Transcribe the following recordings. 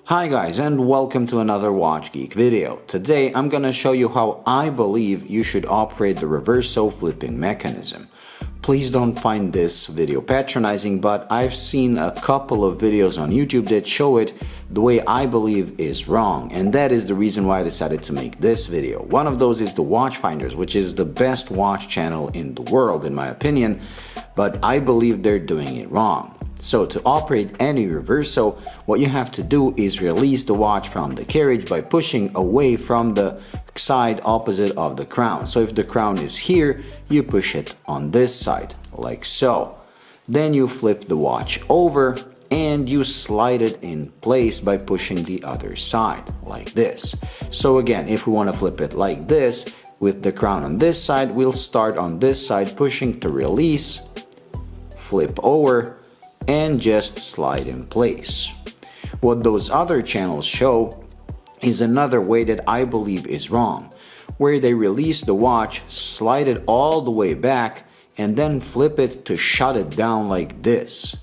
Hi guys, and welcome to another Watch Geek video. Today I'm gonna show you how I believe you should operate the reverso flipping mechanism. Please don't find this video patronizing, but I've seen a couple of videos on YouTube that show it the way I believe is wrong, and that is the reason why I decided to make this video. One of those is the Watchfinders, which is the best watch channel in the world in my opinion, but I believe they're doing it wrong. So to operate any reverso, what you have to do is release the watch from the carriage by pushing away from the side opposite of the crown. So if the crown is here, you push it on this side, like so. Then you flip the watch over and you slide it in place by pushing the other side, like this. So again, if we want to flip it like this, with the crown on this side, we'll start on this side, pushing to release, flip over, and just slide in place. What those other channels show is another way that I believe is wrong, where they release the watch, slide it all the way back, and then flip it to shut it down like this.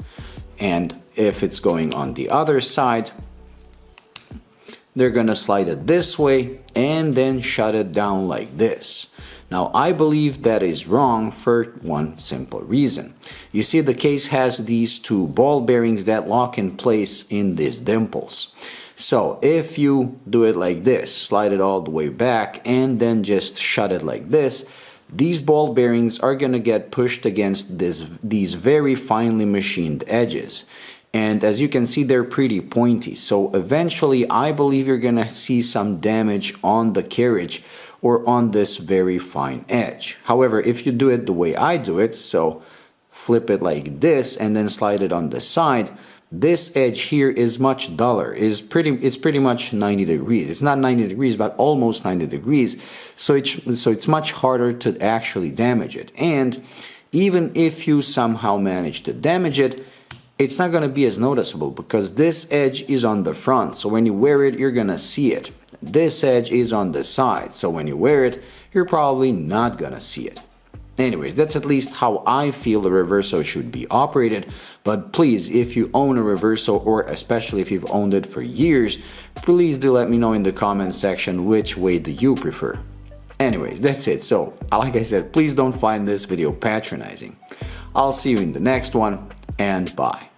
And if it's going on the other side, they're gonna slide it this way and then shut it down like this. Now, I believe that is wrong for one simple reason. You see, the case has these two ball bearings that lock in place in these dimples. So if you do it like this, slide it all the way back and then just shut it like this, these ball bearings are gonna get pushed against these very finely machined edges. And as you can see, they're pretty pointy. So eventually, I believe you're gonna see some damage on the carriage or on this very fine edge. However, if you do it the way I do it, so flip it like this and then slide it on the side, this edge here is much duller. It's pretty much 90 degrees. It's not 90 degrees, but almost 90 degrees. So it's much harder to actually damage it. And even if you somehow manage to damage it, it's not going to be as noticeable because this edge is on the front. So when you wear it, you're going to see it. This edge is on the side. So when you wear it, you're probably not going to see it. Anyways, that's at least how I feel the reverso should be operated. But please, if you own a reverso, or especially if you've owned it for years, please do let me know in the comments section which way do you prefer. Anyways, that's it. So, like I said, please don't find this video patronizing. I'll see you in the next one, and bye.